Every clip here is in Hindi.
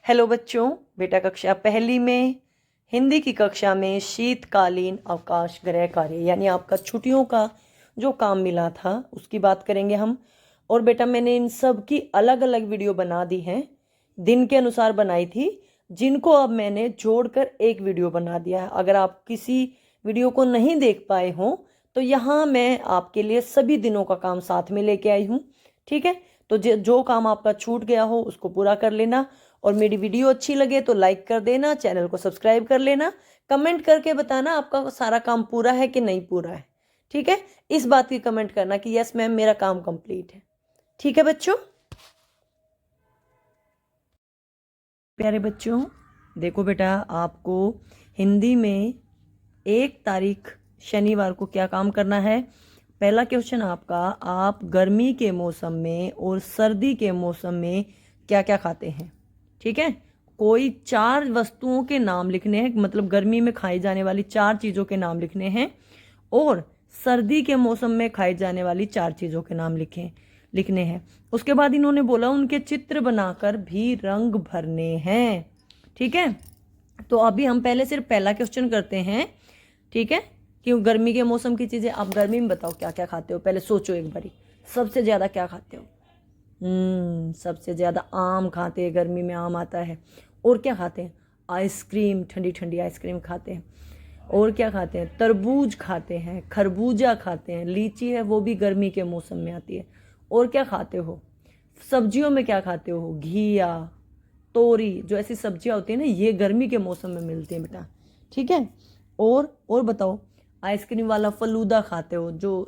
हेलो बच्चों, बेटा कक्षा पहली में हिंदी की कक्षा में शीतकालीन अवकाश गृह कार्य यानी आपका छुट्टियों का जो काम मिला था उसकी बात करेंगे हम। और बेटा मैंने इन सब की अलग अलग वीडियो बना दी हैं, दिन के अनुसार बनाई थी, जिनको अब मैंने जोड़कर एक वीडियो बना दिया है। अगर आप किसी वीडियो को नहीं देख पाए हों तो यहाँ मैं आपके लिए सभी दिनों का काम साथ में लेके आई हूँ। ठीक है, तो जो काम आपका छूट गया हो उसको पूरा कर लेना। और मेरी वीडियो अच्छी लगे तो लाइक कर देना, चैनल को सब्सक्राइब कर लेना, कमेंट करके बताना आपका सारा काम पूरा है कि नहीं पूरा है। ठीक है, इस बात की कमेंट करना कि यस मैम मेरा काम कंप्लीट है। ठीक है बच्चों, प्यारे बच्चों देखो बेटा, आपको हिंदी में 1 तारीख शनिवार को क्या काम करना है। पहला क्वेश्चन आपका, आप गर्मी के मौसम में और सर्दी के मौसम में क्या क्या खाते हैं। ठीक है, कोई 4 वस्तुओं के नाम लिखने हैं, मतलब गर्मी में खाई जाने वाली 4 चीज़ों के नाम लिखने हैं और सर्दी के मौसम में खाई जाने वाली 4 चीज़ों के नाम लिखने हैं। उसके बाद इन्होंने बोला उनके चित्र बनाकर भी रंग भरने हैं। ठीक है, तो अभी हम पहले सिर्फ पहला क्वेश्चन करते हैं। ठीक है, क्यों गर्मी के मौसम की चीज़ें, आप गर्मी में बताओ क्या क्या खाते हो, पहले सोचो एक बारी, सबसे ज़्यादा क्या खाते हो। सबसे ज़्यादा आम खाते हैं, गर्मी में आम आता है। और क्या खाते हैं, आइसक्रीम, ठंडी ठंडी आइसक्रीम खाते हैं। और क्या खाते हैं, तरबूज खाते हैं, खरबूजा खाते हैं, लीची है वो भी गर्मी के मौसम में आती है। और क्या खाते हो, सब्जियों में क्या खाते हो, घिया, तोरी, जो ऐसी सब्जियां होती है ना ये गर्मी के मौसम में मिलती हैं बेटा। ठीक है, और बताओ, आइसक्रीम वाला फलूदा खाते हो जो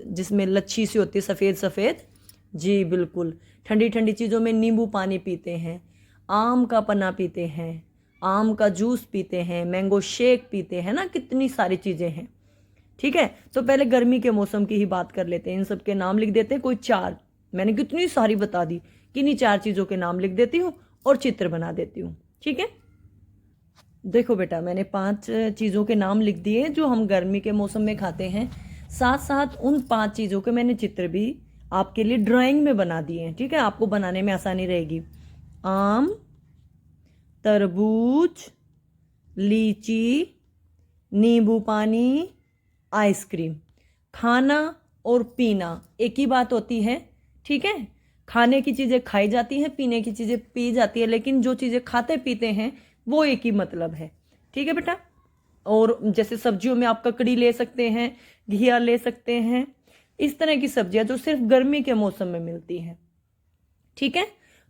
जिसमें लच्छी सी होती है सफ़ेद सफ़ेद। जी बिल्कुल, ठंडी ठंडी चीज़ों में नींबू पानी पीते हैं, आम का पन्ना पीते हैं, आम का जूस पीते हैं, मैंगो शेक पीते हैं ना, कितनी सारी चीज़ें हैं। ठीक है, तो पहले गर्मी के मौसम की ही बात कर लेते हैं, इन सब के नाम लिख देते हैं। कोई 4, मैंने कितनी सारी बता दी, किन्हीं 4 चीज़ों के नाम लिख देती हूँ और चित्र बना देती हूँ। ठीक है, देखो बेटा मैंने 5 चीज़ों के नाम लिख दिए जो हम गर्मी के मौसम में खाते हैं। साथ साथ उन 5 चीज़ों के मैंने चित्र भी आपके लिए ड्राइंग में बना दिए हैं। ठीक है, आपको बनाने में आसानी रहेगी। आम, तरबूज, लीची, नींबू पानी, आइसक्रीम। खाना और पीना एक ही बात होती है। ठीक है, खाने की चीज़ें खाई जाती हैं, पीने की चीज़ें पी जाती है, लेकिन जो चीज़ें खाते पीते हैं वो एक ही मतलब है। ठीक है बेटा, और जैसे सब्जियों में आप ककड़ी ले सकते हैं, घिया ले सकते हैं, इस तरह की सब्जियां जो सिर्फ गर्मी के मौसम में मिलती हैं। ठीक है,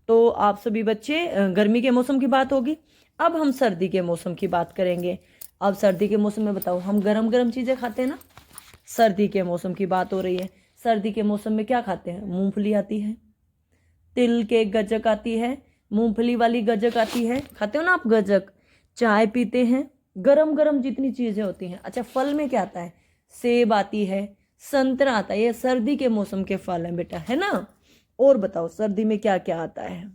तो आप सभी बच्चे, गर्मी के मौसम की बात होगी। अब हम सर्दी के मौसम की बात करेंगे। अब सर्दी के मौसम में बताओ, हम गरम गरम चीज़ें खाते हैं ना, सर्दी के मौसम की बात हो रही है। सर्दी के मौसम में क्या खाते हैं, मूंगफली आती है, तिल के गजक आती है, मूंगफली वाली गजक आती है, खाते हो ना आप गजक। चाय पीते हैं, गरम गरम जितनी चीज़ें होती हैं। अच्छा, फल में क्या आता है, सेब आती है, संतरा आता है, ये सर्दी के मौसम के फल हैं बेटा, है ना। और बताओ सर्दी में क्या क्या आता है,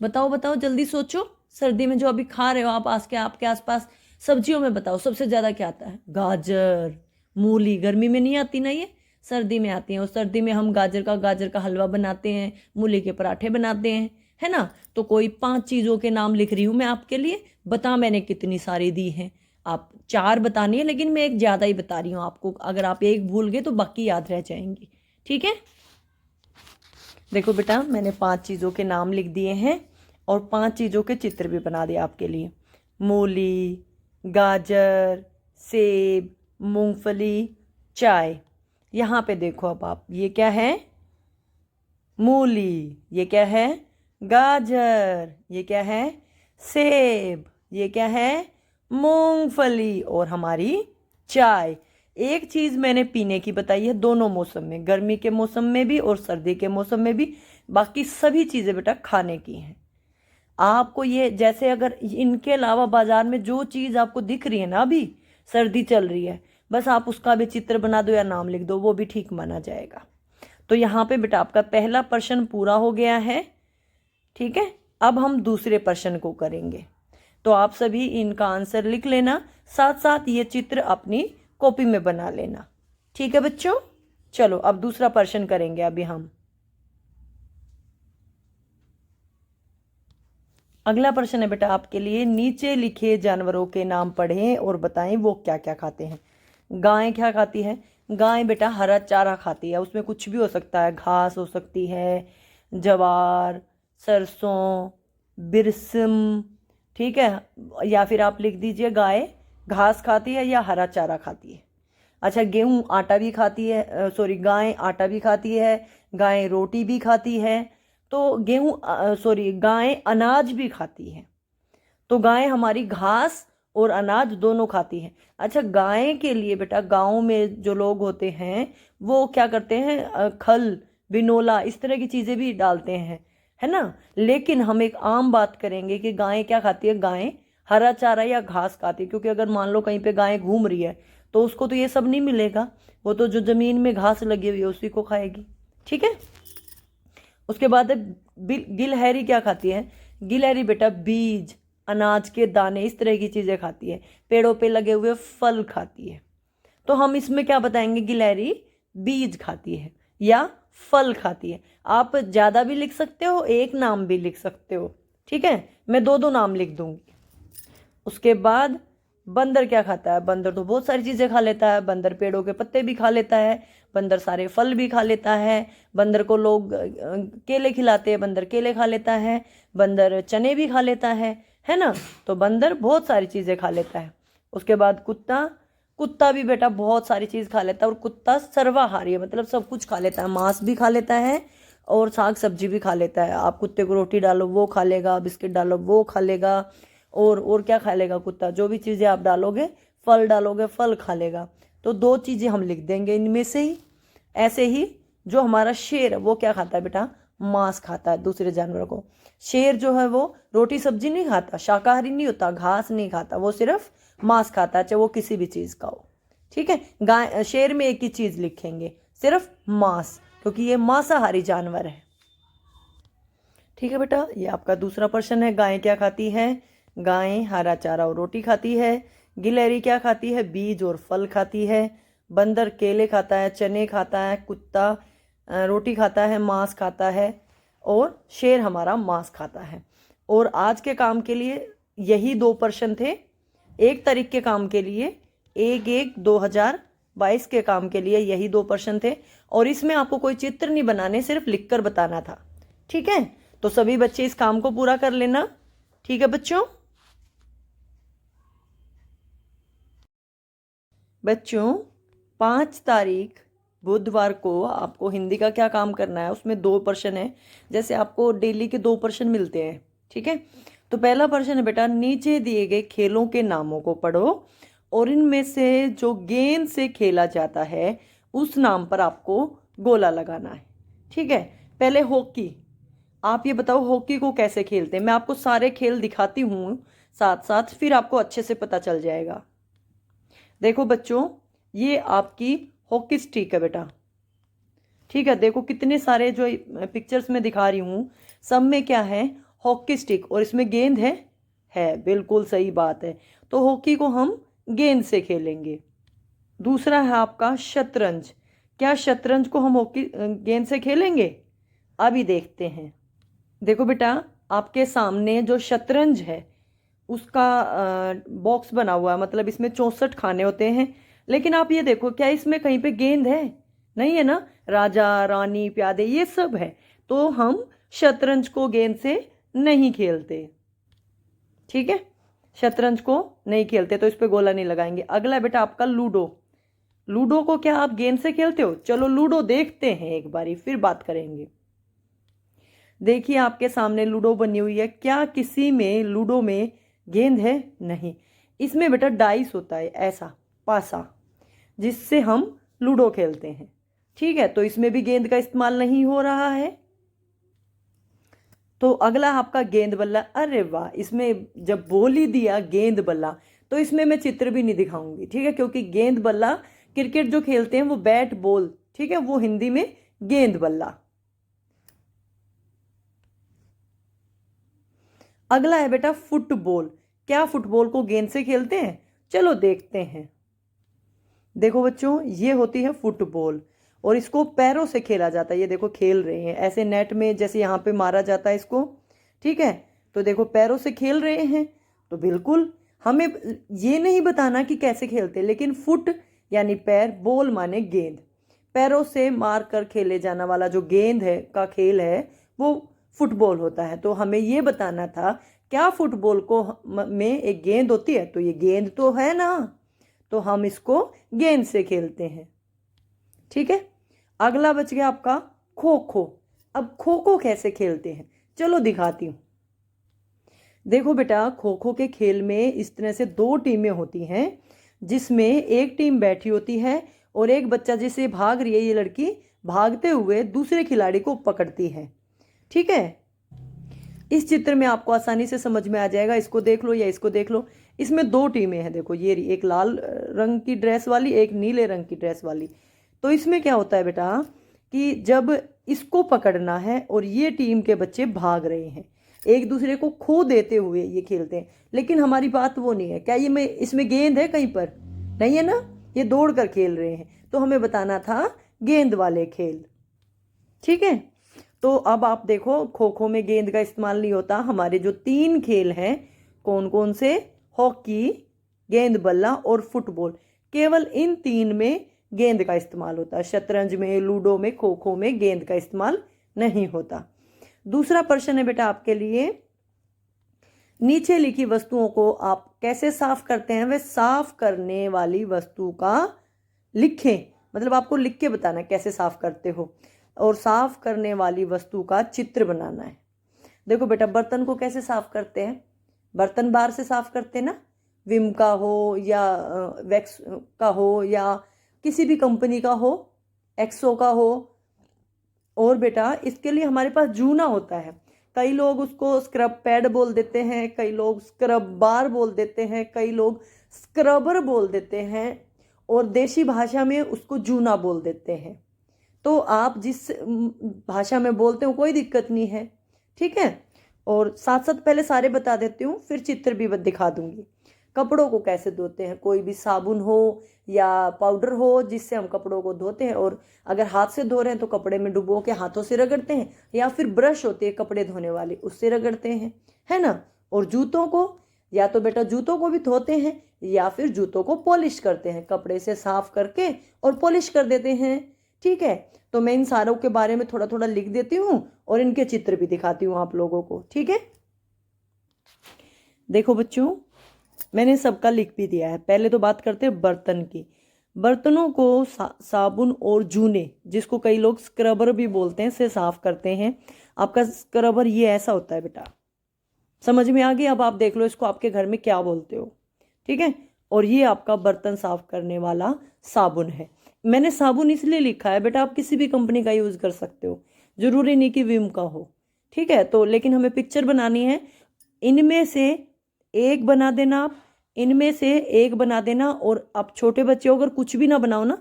बताओ बताओ जल्दी सोचो। सर्दी में जो अभी खा रहे हो आप, आपके आसपास सब्जियों में बताओ सबसे ज़्यादा क्या आता है। गाजर, मूली, गर्मी में नहीं आती ना, ये सर्दी में आती हैं। और सर्दी में हम गाजर का हलवा बनाते हैं, मूली के पराठे बनाते हैं, है ना। तो कोई 5 चीज़ों के नाम लिख रही हूँ मैं आपके लिए, बता मैंने कितनी सारी दी हैं। आप 4 बतानी है, लेकिन मैं एक ज़्यादा ही बता रही हूँ आपको। अगर आप एक भूल गए तो बाकी याद रह जाएंगी। ठीक है, देखो बेटा मैंने 5 चीज़ों के नाम लिख दिए हैं और 5 चीज़ों के चित्र भी बना दिए आपके लिए। मूली, गाजर, सेब, मूंगफली, चाय। यहाँ पे देखो, अब आप, ये क्या है, मूली, ये क्या है, गाजर, ये क्या है, सेब, ये क्या है, मूंगफली, और हमारी चाय। एक चीज़ मैंने पीने की बताई है दोनों मौसम में, गर्मी के मौसम में भी और सर्दी के मौसम में भी। बाकी सभी चीज़ें बेटा खाने की हैं। आपको ये, जैसे अगर इनके अलावा बाजार में जो चीज़ आपको दिख रही है ना, अभी सर्दी चल रही है, बस आप उसका भी चित्र बना दो या नाम लिख दो, वो भी ठीक माना जाएगा। तो यहाँ पे बेटा आपका पहला प्रश्न पूरा हो गया है। ठीक है, अब हम दूसरे प्रश्न को करेंगे, तो आप सभी इनका आंसर लिख लेना, साथ साथ ये चित्र अपनी कॉपी में बना लेना। ठीक है बच्चों, चलो अब दूसरा प्रश्न करेंगे अभी हम। अगला प्रश्न है बेटा आपके लिए, नीचे लिखे जानवरों के नाम पढ़ें और बताएं वो क्या क्या खाते हैं। गाय क्या खाती है? गाय बेटा हरा चारा खाती है, उसमें कुछ भी हो सकता है, घास हो सकती है, जवार, सरसों, बिरसम, ठीक है, या फिर आप लिख दीजिए गाय घास खाती है या हरा चारा खाती है। अच्छा, गेहूँ आटा भी खाती है, सॉरी गाय आटा भी खाती है, गाय रोटी भी खाती है, तो गाय अनाज भी खाती है। तो गाय हमारी घास और अनाज दोनों खाती है। अच्छा, गाय के लिए बेटा गांव में जो लोग होते हैं वो क्या करते हैं, खल, बिनोला, इस तरह की चीज़ें भी डालते हैं, है ना। लेकिन हम एक आम बात करेंगे कि गाय क्या खाती है, गाय हरा चारा या घास खाती है, क्योंकि अगर मान लो कहीं पे गाय घूम रही है तो उसको तो ये सब नहीं मिलेगा, वो तो जो ज़मीन में घास लगी हुई है उसी को खाएगी, ठीक है। उसके बाद है गिलहरी क्या खाती है? गिलहरी बेटा बीज, अनाज के दाने, इस तरह की चीज़ें खाती है, पेड़ों पे लगे हुए फल खाती है। तो हम इसमें क्या बताएंगे, गिलहरी बीज खाती है या फल खाती है। आप ज़्यादा भी लिख सकते हो, एक नाम भी लिख सकते हो, ठीक है, मैं दो दो नाम लिख दूंगी। उसके बाद बंदर क्या खाता है? बंदर तो बहुत सारी चीज़ें खा लेता है, बंदर पेड़ों के पत्ते भी खा लेता है, बंदर सारे फल भी खा लेता है, बंदर को लोग केले खिलाते हैं, बंदर केले खा लेता है, बंदर चने भी खा लेता है ना। तो बंदर बहुत सारी चीज़ें खा लेता है। उसके बाद कुत्ता, कुत्ता भी बेटा बहुत सारी चीज़ खा लेता है, और कुत्ता सर्वाहारी है, मतलब सब कुछ खा लेता है, मांस भी खा लेता है और साग सब्जी भी खा लेता है। आप कुत्ते को रोटी डालो वो खा लेगा, बिस्किट डालो वो खा लेगा, और क्या खा लेगा कुत्ता, जो भी चीज़ें आप डालोगे, फल डालोगे फल खा लेगा। तो दो चीज़ें हम लिख देंगे इनमें से ही। ऐसे ही जो हमारा शेर है वो क्या खाता है बेटा? मांस खाता है दूसरे जानवर को। शेर जो है वो रोटी सब्जी नहीं खाता, शाकाहारी नहीं होता, घास नहीं खाता, वो सिर्फ मांस खाता है, चाहे वो किसी भी चीज़ का हो, ठीक है। गाय शेर में एक ही चीज़ लिखेंगे, सिर्फ मांस, क्योंकि ये मांसाहारी जानवर है, ठीक है बेटा। ये आपका दूसरा प्रश्न है, गाय क्या खाती है? गाय हरा चारा और रोटी खाती है। गिलहरी क्या खाती है? बीज और फल खाती है। बंदर केले खाता है, चने खाता है। कुत्ता रोटी खाता है, मांस खाता है। और शेर हमारा मांस खाता है। और आज के काम के लिए यही दो प्रश्न थे। 1 तारीख के काम के लिए, 1/1/2022 के काम के लिए यही दो प्रश्न थे। और इसमें आपको कोई चित्र नहीं बनाने, सिर्फ लिखकर बताना था, ठीक है। तो सभी बच्चे इस काम को पूरा कर लेना, ठीक है बच्चों। बच्चों 5 तारीख बुधवार को आपको हिंदी का क्या काम करना है, उसमें 2 प्रश्न है। जैसे आपको डेली के 2 प्रश्न मिलते हैं, ठीक है। तो पहला प्रश्न है बेटा, नीचे दिए गए खेलों के नामों को पढ़ो और इनमें से जो गेंद से खेला जाता है उस नाम पर आपको गोला लगाना है, ठीक है। पहले हॉकी, आप ये बताओ हॉकी को कैसे खेलते हैं। मैं आपको सारे खेल दिखाती हूँ साथ साथ, फिर आपको अच्छे से पता चल जाएगा। देखो बच्चों, ये आपकी हॉकी स्टिक है बेटा, ठीक है। देखो कितने सारे जो पिक्चर्स में दिखा रही हूँ, सब में क्या है? हॉकी स्टिक, और इसमें गेंद है, बिल्कुल सही बात है। तो हॉकी को हम गेंद से खेलेंगे। दूसरा है आपका शतरंज। क्या शतरंज को हम हॉकी गेंद से खेलेंगे? अभी देखते हैं। देखो बेटा, आपके सामने जो शतरंज है उसका बॉक्स बना हुआ है, मतलब इसमें 64 खाने होते हैं। लेकिन आप ये देखो, क्या इसमें कहीं पे गेंद है? नहीं है ना। राजा रानी प्यादे ये सब है, तो हम शतरंज को गेंद से नहीं खेलते, ठीक है। शतरंज को नहीं खेलते, तो इस पे गोला नहीं लगाएंगे। अगला बेटा आपका लूडो। लूडो को क्या आप गेंद से खेलते हो? चलो लूडो देखते हैं एक बारी, फिर बात करेंगे। देखिए आपके सामने लूडो बनी हुई है। क्या किसी में लूडो में गेंद है? नहीं। इसमें बेटा डाइस होता है, ऐसा पासा, जिससे हम लूडो खेलते हैं, ठीक है। तो इसमें भी गेंद का इस्तेमाल नहीं हो रहा है। तो अगला आपका गेंद बल्ला। अरे वाह, इसमें जब बोल ही दिया गेंद बल्ला, तो इसमें मैं चित्र भी नहीं दिखाऊंगी, ठीक है, क्योंकि गेंद बल्ला क्रिकेट जो खेलते हैं वो बैट बॉल, ठीक है, वो हिंदी में गेंद बल्ला। अगला है बेटा फुटबॉल। क्या फुटबॉल को गेंद से खेलते हैं? चलो देखते हैं। देखो बच्चों, ये होती है फुटबॉल, और इसको पैरों से खेला जाता है। ये देखो खेल रहे हैं ऐसे नेट में, जैसे यहाँ पे मारा जाता है इसको, ठीक है। तो देखो पैरों से खेल रहे हैं, तो बिल्कुल हमें ये नहीं बताना कि कैसे खेलते, लेकिन फुट यानी पैर, बॉल माने गेंद, पैरों से मार कर खेले जाने वाला जो गेंद है का खेल है वो फुटबॉल होता है। तो हमें ये बताना था क्या फुटबॉल को में एक गेंद होती है, तो ये गेंद तो है ना, तो हम इसको गेंद से खेलते हैं। ठीक है, अगला बच गया आपका खो खो। अब खो खो कैसे खेलते हैं चलो दिखाती हूँ। देखो बेटा, खो खो के खेल में इस तरह से 2 टीमें होती हैं, जिसमें एक टीम बैठी होती है और एक बच्चा जिसे भाग रही है, ये लड़की भागते हुए दूसरे खिलाड़ी को पकड़ती है। ठीक है, इस चित्र में आपको आसानी से समझ में आ जाएगा, इसको देख लो या इसको देख लो। इसमें 2 टीमें हैं, देखो ये एक लाल रंग की ड्रेस वाली, एक नीले रंग की ड्रेस वाली। तो इसमें क्या होता है बेटा कि जब इसको पकड़ना है और ये टीम के बच्चे भाग रहे हैं, एक दूसरे को खो देते हुए ये खेलते हैं, लेकिन हमारी बात वो नहीं है। क्या ये में इसमें गेंद है कहीं पर? नहीं है ना, ये दौड़ कर खेल रहे हैं, तो हमें बताना था गेंद वाले खेल। ठीक है, तो अब आप देखो खो खो में गेंद का इस्तेमाल नहीं होता। हमारे जो 3 खेल हैं कौन कौन से, हॉकी, गेंद बल्ला और फुटबॉल, केवल इन 3 में गेंद का इस्तेमाल होता है। शतरंज में, लूडो में, खो खो में गेंद का इस्तेमाल नहीं होता। दूसरा प्रश्न है बेटा आपके लिए, नीचे लिखी वस्तुओं को आप कैसे साफ करते हैं? वे साफ करने वाली वस्तु का लिखें, मतलब आपको लिख के बताना कैसे साफ करते हो, और साफ करने वाली वस्तु का चित्र बनाना है। देखो बेटा, बर्तन को कैसे साफ करते हैं? बर्तन बार से साफ करते हैं ना, विम का हो या वैक्स का हो या किसी भी कंपनी का हो, एक्सो का हो। और बेटा इसके लिए हमारे पास जूना होता है, कई लोग उसको स्क्रब पैड बोल देते हैं, कई लोग स्क्रब बार बोल देते हैं, कई लोग स्क्रबर बोल देते हैं, और देसी भाषा में उसको जूना बोल देते हैं। तो आप जिस भाषा में बोलते हो कोई दिक्कत नहीं है। ठीक है, और साथ साथ पहले सारे बता देती हूँ, फिर चित्र भी दिखा दूंगी। कपड़ों को कैसे धोते हैं, कोई भी साबुन हो या पाउडर हो जिससे हम कपड़ों को धोते हैं, और अगर हाथ से धो रहे हैं तो कपड़े में डुबो के हाथों से रगड़ते हैं, या फिर ब्रश होती है कपड़े धोने वाली उससे रगड़ते हैं, है ना। और जूतों को या तो बेटा जूतों को भी धोते हैं या फिर जूतों को पॉलिश करते हैं, कपड़े से साफ करके और पॉलिश कर देते हैं। ठीक है, तो मैं इन सारों के बारे में थोड़ा थोड़ा लिख देती हूँ और इनके चित्र भी दिखाती हूँ आप लोगों को। ठीक है, देखो बच्चों, मैंने सबका लिख भी दिया है। पहले तो बात करते हैं बर्तन की। बर्तनों को साबुन और जूने, जिसको कई लोग स्क्रबर भी बोलते हैं, से साफ करते हैं। आपका स्क्रबर ये ऐसा होता है बेटा, समझ में आ गया? अब आप देख लो इसको आपके घर में क्या बोलते हो। ठीक है, और ये आपका बर्तन साफ करने वाला साबुन है। मैंने साबुन इसलिए लिखा है बेटा, आप किसी भी कंपनी का यूज कर सकते हो, जरूरी नहीं कि विम का हो। ठीक है, तो लेकिन हमें पिक्चर बनानी है, इनमें से एक बना देना आप, इनमें से एक बना देना, और आप छोटे बच्चे हो अगर कुछ भी ना बनाओ ना,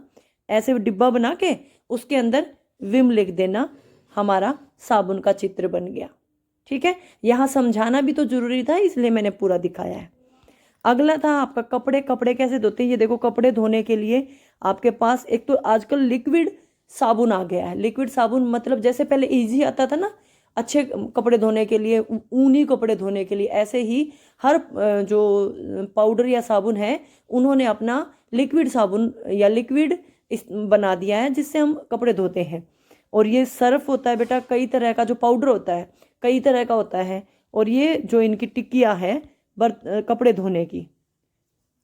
ऐसे डिब्बा बना के उसके अंदर विम लिख देना, हमारा साबुन का चित्र बन गया। ठीक है, यहाँ समझाना भी तो जरूरी था, इसलिए मैंने पूरा दिखाया है। अगला था आपका कपड़े। कपड़े कैसे धोते हैं? ये देखो, कपड़े धोने के लिए आपके पास एक तो आजकल लिक्विड साबुन आ गया है। लिक्विड साबुन मतलब जैसे पहले इजी आता था ना अच्छे कपड़े धोने के लिए, ऊनी कपड़े धोने के लिए, ऐसे ही हर जो पाउडर या साबुन है उन्होंने अपना लिक्विड साबुन या लिक्विड बना दिया है जिससे हम कपड़े धोते हैं। और ये सर्फ होता है बेटा, कई तरह का जो पाउडर होता है कई तरह का होता है, और ये जो इनकी टिक्कियाँ है कपड़े धोने की,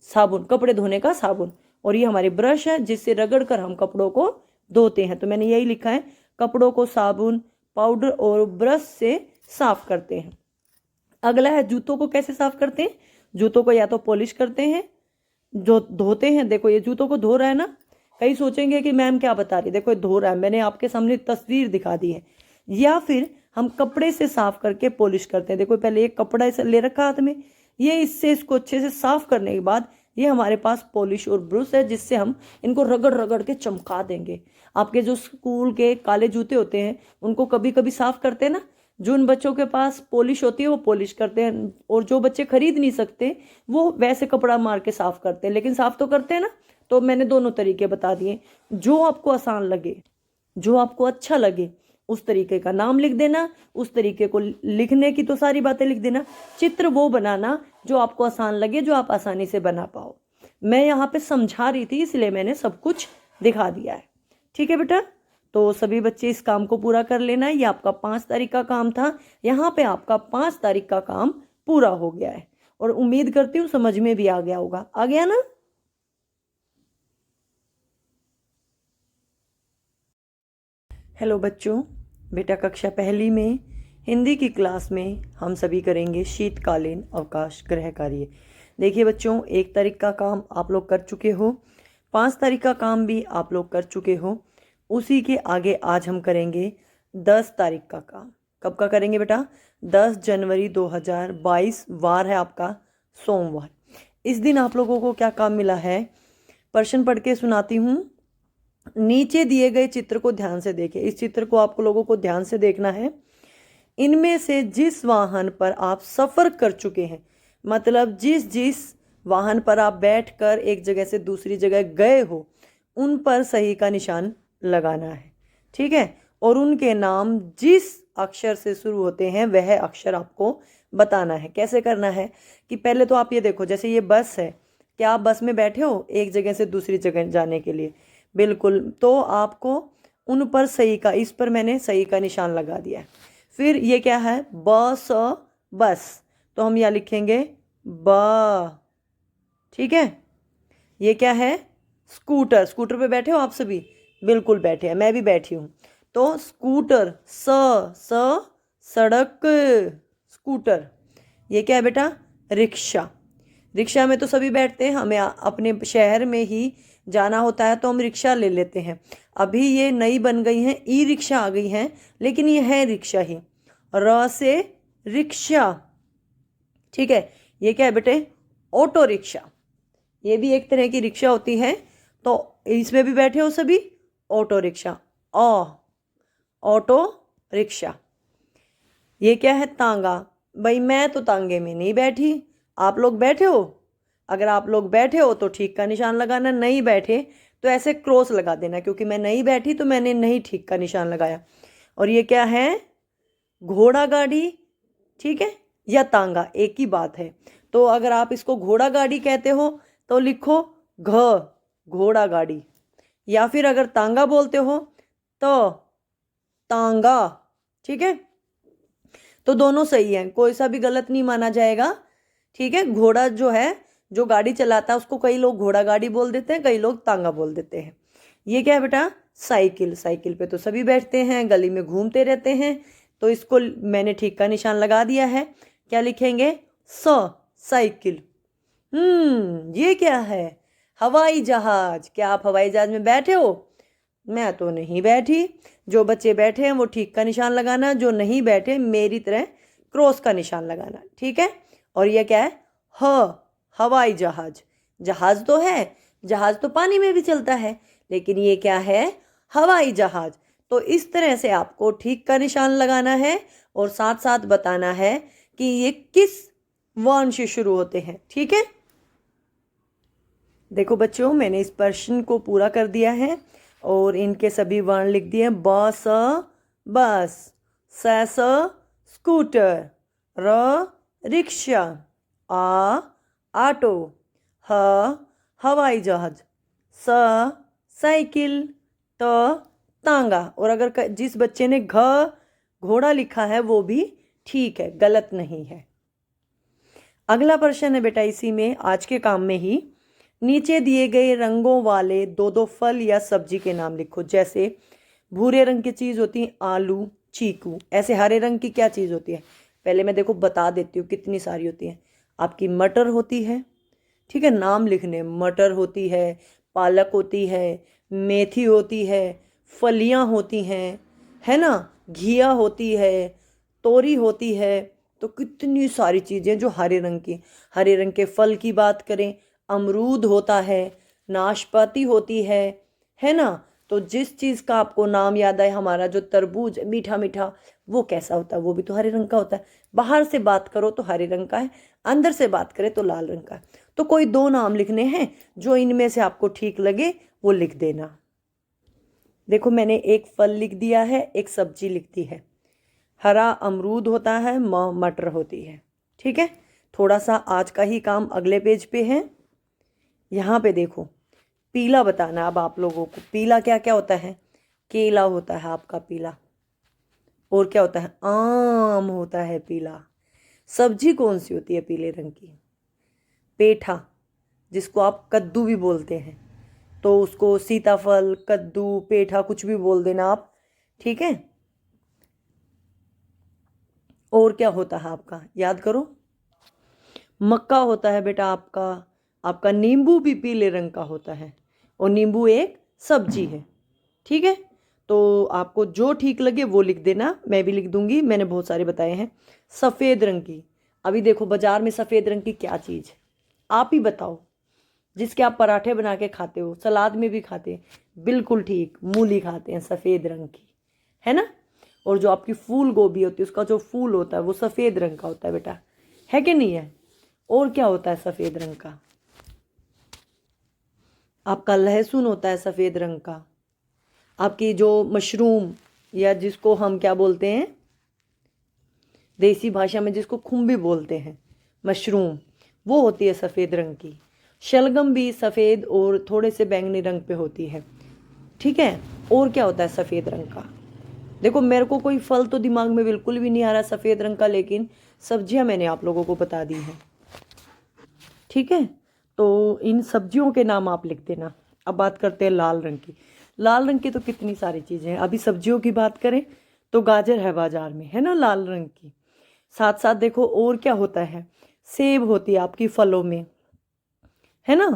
साबुन, कपड़े धोने का साबुन, और ये हमारी ब्रश है जिससे रगड़ कर हम कपड़ों को धोते हैं। तो मैंने यही लिखा है, कपड़ों को साबुन, पाउडर और ब्रश से साफ करते हैं। अगला है जूतों को कैसे साफ करते हैं? जूतों को या तो पॉलिश करते हैं, जो धोते हैं। देखो ये जूतों को धो रहा है ना, कई सोचेंगे कि मैम क्या बता रही, देखो ये धो रहा है, मैंने आपके सामने तस्वीर दिखा दी है। या फिर हम कपड़े से साफ करके पॉलिश करते हैं। देखो पहले एक कपड़ा ऐसे ले रखा हाथ में, ये इससे इसको अच्छे से साफ करने के बाद ये हमारे पास पॉलिश और ब्रश है जिससे हम इनको रगड़ रगड़ के चमका देंगे। आपके जो स्कूल के काले जूते होते हैं उनको कभी कभी साफ करते हैं ना, जो उन बच्चों के पास पॉलिश होती है वो पॉलिश करते हैं, और जो बच्चे खरीद नहीं सकते वो वैसे कपड़ा मार के साफ करते हैं, लेकिन साफ तो करते हैं ना। तो मैंने दोनों तरीके बता दिए, जो आपको आसान लगे, जो आपको अच्छा लगे उस तरीके का नाम लिख देना, उस तरीके को लिखने की तो सारी बातें लिख देना। चित्र वो बनाना जो आपको आसान लगे, जो आप आसानी से बना पाओ। मैं यहाँ पे समझा रही थी इसलिए मैंने सब कुछ दिखा दिया है। ठीक है बेटा, तो सभी बच्चे इस काम को पूरा कर लेना है। ये आपका 5 तारीख का काम था, यहाँ पे आपका 5 तारीख का काम पूरा हो गया है और उम्मीद करती हूँ समझ में भी आ गया होगा। आ गया ना? हेलो बच्चों, बेटा कक्षा पहली में हिंदी की क्लास में हम सभी करेंगे शीतकालीन अवकाश गृह कार्य। देखिए बच्चों, 1 तारीख का काम आप लोग कर चुके हो, 5 तारीख का काम भी आप लोग कर चुके हो। उसी के आगे आज हम करेंगे 10 तारीख का काम। कब का करेंगे बेटा? 10 जनवरी 2022, वार है आपका सोमवार। इस दिन आप लोगों को क्या काम मिला है, प्रश्न पढ़ के सुनाती हूँ। नीचे दिए गए चित्र को ध्यान से देखें। इस चित्र को आप लोगों को ध्यान से देखना है। इनमें से जिस वाहन पर आप सफ़र कर चुके हैं, मतलब जिस जिस वाहन पर आप बैठकर एक जगह से दूसरी जगह गए हो, उन पर सही का निशान लगाना है। ठीक है, और उनके नाम जिस अक्षर से शुरू होते हैं वह अक्षर आपको बताना है। कैसे करना है कि पहले तो आप ये देखो, जैसे ये बस है, क्या आप बस में बैठे हो एक जगह से दूसरी जगह जाने के लिए? बिल्कुल, तो आपको उन पर सही का, इस पर मैंने सही का निशान लगा दिया है। फिर ये क्या है? बस, बस, तो हम यहाँ लिखेंगे ब। ठीक है, ये क्या है? स्कूटर। स्कूटर पे बैठे हो आप सभी? बिल्कुल बैठे हैं, मैं भी बैठी हूँ। तो स्कूटर, स सड़क, स्कूटर। ये क्या है बेटा? रिक्शा। रिक्शा में तो सभी बैठते हैं, हमें अपने शहर में ही जाना होता है तो हम रिक्शा ले लेते हैं। अभी ये नई बन गई हैं, ई रिक्शा आ गई हैं, लेकिन ये है रिक्शा ही। र से रिक्शा। ठीक है, ये क्या है बेटे? Auto rickshaw. ये भी एक तरह की रिक्शा होती है, तो इसमें भी बैठे हो सभी? Auto rickshaw, auto rickshaw. ये क्या है? तांगा। भाई मैं तो तांगे में नहीं बैठी, आप लोग बैठे हो? अगर आप लोग बैठे हो तो ठीक का निशान लगाना, नहीं बैठे तो ऐसे क्रॉस लगा देना, क्योंकि मैं नहीं बैठी तो मैंने नहीं ठीक का निशान लगाया। और ये क्या है? घोड़ा गाड़ी। ठीक है, या तांगा, एक ही बात है। तो अगर आप इसको घोड़ा गाड़ी कहते हो तो लिखो घ, घोड़ा गाड़ी। या फिर अगर तांगा बोलते हो तो तांगा। ठीक है, तो दोनों सही हैं, कोई सा भी गलत नहीं माना जाएगा। ठीक है, घोड़ा जो है, जो गाड़ी चलाता है उसको कई लोग घोड़ा गाड़ी बोल देते हैं, कई लोग तांगा बोल देते हैं। ये क्या है बेटा? साइकिल। साइकिल पे तो सभी बैठते हैं, गली में घूमते रहते हैं, तो इसको मैंने ठीक का निशान लगा दिया है। क्या लिखेंगे? साइकिल। ये क्या है? हवाई जहाज। क्या आप हवाई जहाज में बैठे हो? मैं तो नहीं बैठी। जो बच्चे बैठे हैं वो ठीक का निशान लगाना, जो नहीं बैठे मेरी तरह क्रॉस का निशान लगाना। ठीक है, और ये क्या है? हवाई जहाज। जहाज तो है, जहाज तो पानी में भी चलता है, लेकिन ये क्या है? हवाई जहाज। तो इस तरह से आपको ठीक का निशान लगाना है और साथ साथ बताना है कि ये किस वर्ण से शुरू होते हैं। ठीक है, देखो बच्चों, मैंने इस प्रश्न को पूरा कर दिया है और इनके सभी वर्ण लिख दिए। बस, बस, स स्कूटर, र रिक्शा, ऑटो, हवाई जहाज, साइकिल, तांगा। और अगर जिस बच्चे ने घोड़ा लिखा है वो भी ठीक है, गलत नहीं है। अगला प्रश्न है बेटा इसी में, आज के काम में ही। नीचे दिए गए रंगों वाले दो दो फल या सब्जी के नाम लिखो। जैसे भूरे रंग की चीज़ होती है आलू, चीकू। ऐसे हरे रंग की क्या चीज़ होती है? पहले मैं देखो बता देती हूँ कितनी सारी होती है। आपकी मटर होती है, ठीक है, नाम लिखने। मटर होती है, पालक होती है, मेथी होती है, फलियाँ होती हैं, है ना, घिया होती है, तोरी होती है। तो कितनी सारी चीज़ें जो हरे रंग की। हरे रंग के फल की बात करें, अमरूद होता है, नाशपाती होती है ना। तो जिस चीज़ का आपको नाम याद आए, हमारा जो तरबूज मीठा मीठा, वो कैसा होता है? वो भी तो हरे रंग का होता है। बाहर से बात करो तो हरे रंग का है, अंदर से बात करें तो लाल रंग का है। तो कोई दो नाम लिखने हैं, जो इनमें से आपको ठीक लगे वो लिख देना। देखो मैंने एक फल लिख दिया है, एक सब्जी लिख दी है। हरा अमरूद होता है, मटर होती है। ठीक है, थोड़ा सा आज का ही काम अगले पेज पे है। यहाँ पे देखो, पीला बताना अब आप लोगों को। पीला क्या क्या होता है? केला होता है आपका पीला, और क्या होता है? आम होता है पीला। सब्जी कौन सी होती है पीले रंग की? पेठा, जिसको आप कद्दू भी बोलते हैं। तो उसको सीताफल, कद्दू, पेठा कुछ भी बोल देना आप। ठीक है, और क्या होता है आपका, याद करो। मक्का होता है बेटा आपका। आपका नींबू भी पीले रंग का होता है, और नींबू एक सब्जी है। ठीक है, तो आपको जो ठीक लगे वो लिख देना, मैं भी लिख दूंगी, मैंने बहुत सारे बताए हैं। सफ़ेद रंग की, अभी देखो बाजार में सफ़ेद रंग की क्या चीज़ है, आप ही बताओ। जिसके आप पराठे बना के खाते हो, सलाद में भी खाते हैं, बिल्कुल ठीक, मूली खाते हैं सफ़ेद रंग की, है ना। और जो आपकी फूल गोभी होती है, उसका जो फूल होता है वो सफ़ेद रंग का होता है बेटा, है कि नहीं है। और क्या होता है सफ़ेद रंग का? आपका लहसुन होता है सफ़ेद रंग का। आपकी जो मशरूम, या जिसको हम क्या बोलते हैं देसी भाषा में, जिसको खुम्बी बोलते हैं, मशरूम, वो होती है सफ़ेद रंग की। शलगम भी सफ़ेद और थोड़े से बैंगनी रंग पे होती है। ठीक है, और क्या होता है सफ़ेद रंग का? देखो मेरे को कोई फल तो दिमाग में बिल्कुल भी नहीं आ रहा सफ़ेद रंग का, लेकिन सब्जियां मैंने आप लोगों को बता दी हैं। ठीक है, तो इन सब्जियों के नाम आप लिख देना। अब बात करते हैं लाल रंग की। लाल रंग की तो कितनी सारी चीज़ें हैं। अभी सब्जियों की बात करें तो गाजर है बाजार में, है ना, लाल रंग की। साथ साथ देखो और क्या होता है, सेब होती है आपकी फलों में, है ना।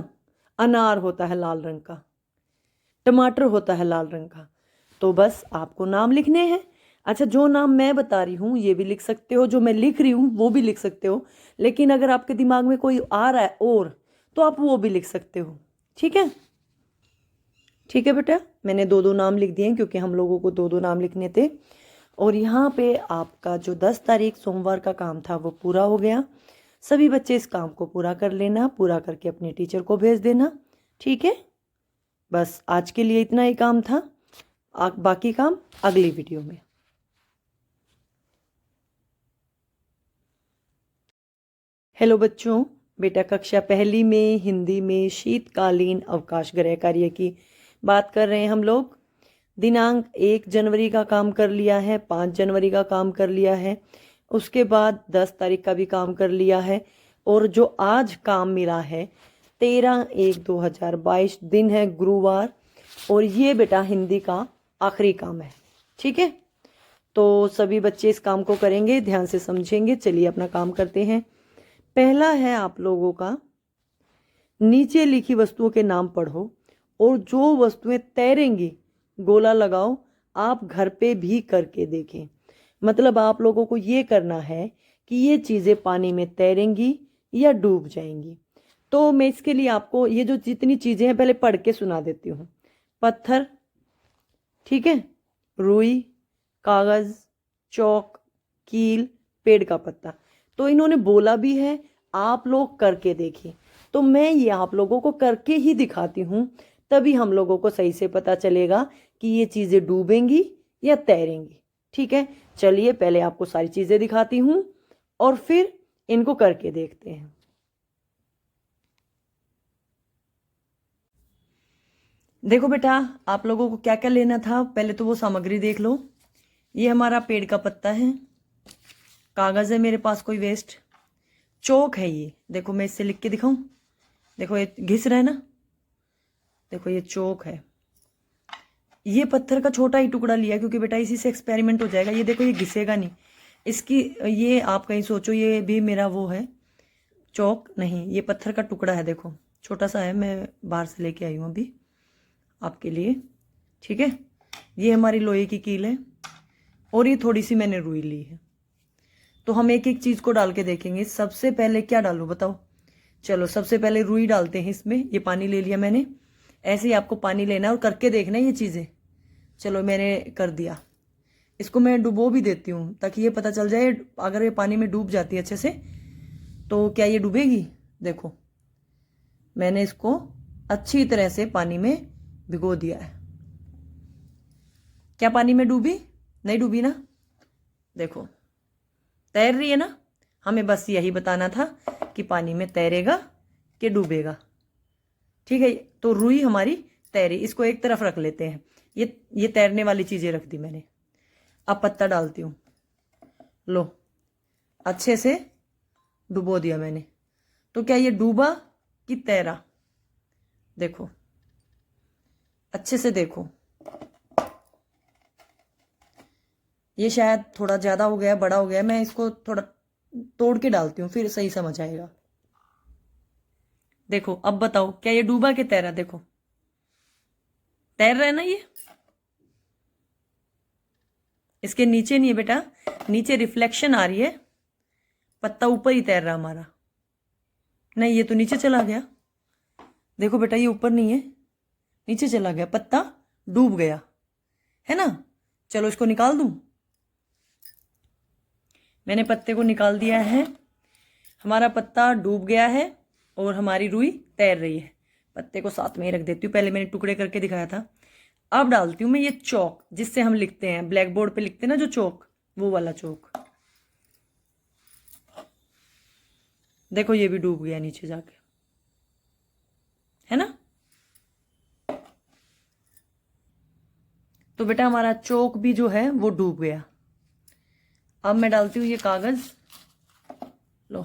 अनार होता है लाल रंग का, टमाटर होता है लाल रंग का। तो बस आपको नाम लिखने हैं। अच्छा, जो नाम मैं बता रही हूँ ये भी लिख सकते हो, जो मैं लिख रही हूँ वो भी लिख सकते हो, लेकिन अगर आपके दिमाग में कोई आ रहा है और, तो आप वो भी लिख सकते हो। ठीक है, ठीक है बेटा, मैंने दो दो नाम लिख दिए हैं क्योंकि हम लोगों को दो दो नाम लिखने थे। और यहाँ पे आपका जो 10 तारीख सोमवार का काम था वो पूरा हो गया। सभी बच्चे इस काम को पूरा कर लेना, पूरा करके अपने टीचर को भेज देना। ठीक है, बस आज के लिए इतना ही काम था, बाकी काम अगली वीडियो में। हेलो बच्चों, बेटा कक्षा पहली में हिंदी में शीतकालीन अवकाश गृह कार्य की बात कर रहे हैं हम लोग। दिनांक 1 जनवरी का काम कर लिया है, 5 जनवरी का काम कर लिया है, उसके बाद 10 तारीख का भी काम कर लिया है, और जो आज काम मिला है 13/1/2022, दिन है गुरुवार, और ये बेटा हिंदी का आखिरी काम है। ठीक है, तो सभी बच्चे इस काम को करेंगे, ध्यान से समझेंगे। चलिए अपना काम करते हैं। पहला है आप लोगों का, नीचे लिखी वस्तुओं के नाम पढ़ो और जो वस्तुएं तैरेंगी गोला लगाओ। आप घर पे भी करके देखें। मतलब आप लोगों को ये करना है कि ये चीज़ें पानी में तैरेंगी या डूब जाएंगी। तो मैं इसके लिए आपको ये जो जितनी चीज़ें हैं पहले पढ़ के सुना देती हूँ। पत्थर, ठीक है, रुई, कागज़, चौक, कील, पेड़ का पत्ता। तो इन्होंने बोला भी है, आप लोग करके देखिए। तो मैं ये आप लोगों को करके ही दिखाती हूँ, तभी हम लोगों को सही से पता चलेगा कि ये चीज़ें डूबेंगी या तैरेंगी। ठीक है, चलिए पहले आपको सारी चीज़ें दिखाती हूँ और फिर इनको करके देखते हैं। देखो बेटा, आप लोगों को क्या क्या लेना था, पहले तो वो सामग्री देख लो। ये हमारा पेड़ का पत्ता है, कागज़ है मेरे पास कोई वेस्ट, चौक है, ये देखो मैं इससे लिख के दिखाऊं, देखो ये घिस रहा है ना, देखो ये चौक है। ये पत्थर का छोटा ही टुकड़ा लिया क्योंकि बेटा इसी से एक्सपेरिमेंट हो जाएगा। ये देखो ये घिसेगा नहीं, इसकी ये आप कहीं सोचो ये भी मेरा वो है चौक नहीं, ये पत्थर का टुकड़ा है, देखो छोटा सा है, मैं बाहर से लेके आई हूँ अभी आपके लिए। ठीक है, ये हमारी लोहे की कील है और ये थोड़ी सी मैंने रुई ली है। तो हम एक एक चीज़ को डाल के देखेंगे। सबसे पहले क्या डालूं बताओ? चलो सबसे पहले रुई डालते हैं इसमें। ये पानी ले लिया मैंने, ऐसे ही आपको पानी लेना है और करके देखना है ये चीज़ें। चलो मैंने कर दिया, इसको मैं डुबो भी देती हूँ ताकि ये पता चल जाए। अगर ये पानी में डूब जाती है अच्छे से तो क्या ये डूबेगी? देखो मैंने इसको अच्छी तरह से पानी में भिगो दिया है। क्या पानी में डूबी? नहीं डूबी ना, देखो तैर रही है ना। हमें बस यही बताना था कि पानी में तैरेगा कि डूबेगा। ठीक है, तो रुई हमारी तैरी, इसको एक तरफ रख लेते हैं। ये तैरने वाली चीजें रख दी मैंने। अब पत्ता डालती हूँ, लो अच्छे से डुबो दिया मैंने। तो क्या ये डूबा कि तैरा? देखो अच्छे से देखो, ये शायद थोड़ा ज्यादा हो गया, बड़ा हो गया, मैं इसको थोड़ा तोड़ के डालती हूँ, फिर सही समझ आएगा। देखो अब बताओ, क्या ये डूबा कि तैरा? देखो तैर रहा है ना ये। इसके नीचे नहीं है बेटा, नीचे रिफ्लेक्शन आ रही है, पत्ता ऊपर ही तैर रहा हमारा। नहीं ये तो नीचे चला गया, देखो बेटा ये ऊपर नहीं है, नीचे चला गया, पत्ता डूब गया है ना। चलो इसको निकाल दूं। मैंने पत्ते को निकाल दिया है, हमारा पत्ता डूब गया है और हमारी रुई तैर रही है। पत्ते को साथ में ही रख देती हूँ, पहले मैंने टुकड़े करके दिखाया था। अब डालती हूँ मैं ये चौक, जिससे हम लिखते हैं, ब्लैक बोर्ड पे लिखते हैं ना जो चौक, वो वाला चौक। देखो ये भी डूब गया नीचे जाके, है ना। तो बेटा हमारा चौक भी जो है वो डूब गया। अब मैं डालती हूँ ये कागज, लो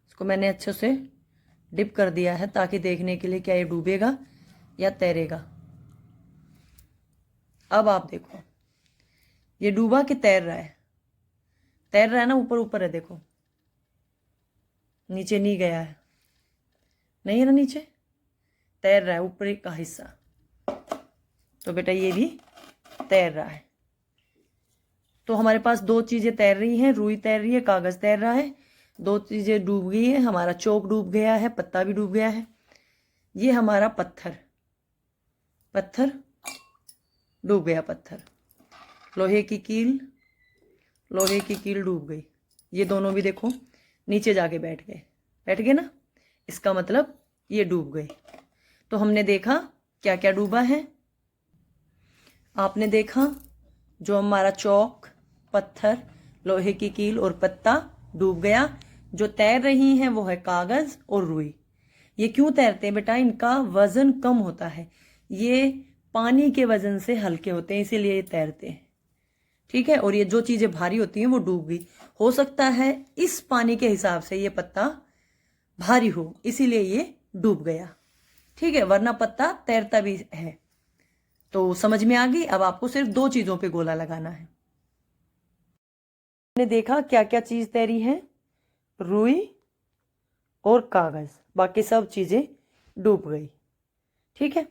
इसको मैंने अच्छे से डिप कर दिया है ताकि देखने के लिए क्या ये डूबेगा या तैरेगा। अब आप देखो ये डूबा कि तैर रहा है? तैर रहा है ना, ऊपर ऊपर है, देखो नीचे नहीं गया है, नहीं है ना नीचे, तैर रहा है ऊपर का हिस्सा। तो बेटा ये भी तैर रहा है। तो हमारे पास दो चीजें तैर रही हैं, रुई तैर रही है, कागज तैर रहा है, दो चीजें डूब गई है, हमारा चौक डूब गया है, पत्ता भी डूब गया है। ये हमारा पत्थर, पत्थर डूब गया, पत्थर। लोहे की कील, लोहे की कील डूब गई। ये दोनों भी देखो नीचे जाके बैठ गए, बैठ गए ना, इसका मतलब ये डूब गए। तो हमने देखा क्या क्या डूबा है। आपने देखा जो हमारा चौक, पत्थर, लोहे की कील और पत्ता डूब गया। जो तैर रही हैं वो है कागज और रुई। ये क्यों तैरते हैं बेटा? इनका वजन कम होता है, ये पानी के वजन से हल्के होते हैं, इसीलिए ये तैरते हैं। ठीक है, और ये जो चीजें भारी होती हैं वो डूब गई। हो सकता है इस पानी के हिसाब से ये पत्ता भारी हो, इसीलिए ये डूब गया। ठीक है, वरना पत्ता तैरता भी है। तो समझ में आ गई। अब आपको सिर्फ दो चीजों पे गोला लगाना है। हमने देखा क्या क्या चीज तैरी है, रुई और कागज, बाकी सब चीजें डूब गई। ठीक है,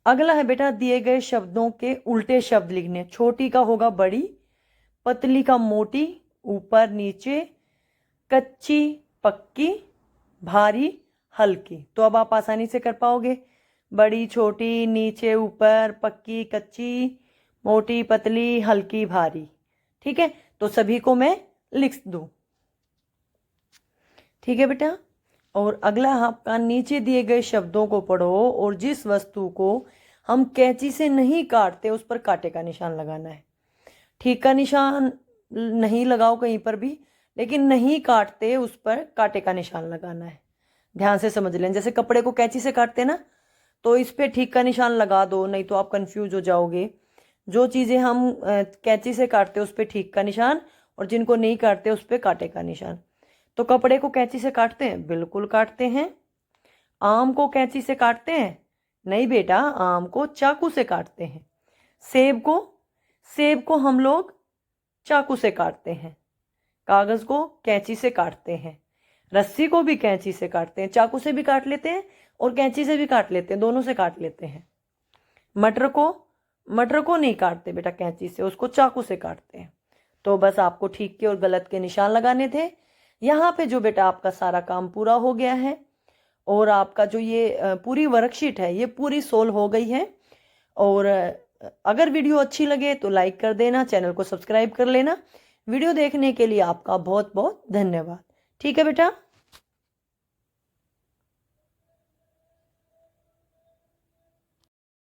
अगला है बेटा दिए गए शब्दों के उल्टे शब्द लिखने। छोटी का होगा बड़ी, पतली का मोटी, ऊपर नीचे, कच्ची पक्की, भारी हल्की। तो अब आप आसानी से कर पाओगे, बड़ी छोटी, नीचे ऊपर, पक्की कच्ची, मोटी पतली, हल्की भारी। ठीक है, तो सभी को मैं लिख दूं। ठीक है बेटा, और अगला आपका नीचे दिए गए शब्दों को पढ़ो और जिस वस्तु को हम कैंची से नहीं काटते उस पर कांटे का निशान लगाना है। ठीक का निशान नहीं लगाओ कहीं पर भी, लेकिन नहीं काटते उस पर कांटे का निशान लगाना है। ध्यान से समझ लें, जैसे कपड़े को कैंची से काटते ना, तो इस पे ठीक का निशान लगा दो, नहीं तो आप कंफ्यूज हो जाओगे। जो चीज़ें हम कैंची से काटते उस पे ठीक का निशान, और जिनको नहीं काटते उस पे कांटे का निशान। तो कपड़े को कैंची से काटते हैं, बिल्कुल काटते हैं। आम को कैंची से काटते हैं, नहीं बेटा, आम को चाकू से काटते हैं। सेब को हम लोग चाकू से काटते हैं। कागज को कैंची से काटते हैं। रस्सी को भी कैंची से काटते हैं, चाकू से भी काट लेते हैं और कैंची से भी काट लेते हैं, दोनों से काट लेते हैं। मटर को नहीं काटते बेटा कैंची से, उसको चाकू से काटते हैं। तो बस आपको ठीक के और गलत के निशान लगाने थे। यहाँ पे जो बेटा आपका सारा काम पूरा हो गया है, और आपका जो ये पूरी वर्कशीट है ये पूरी सोल्व हो गई है। और अगर वीडियो अच्छी लगे तो लाइक कर देना, चैनल को सब्सक्राइब कर लेना। वीडियो देखने के लिए आपका बहुत बहुत धन्यवाद। ठीक है बेटा।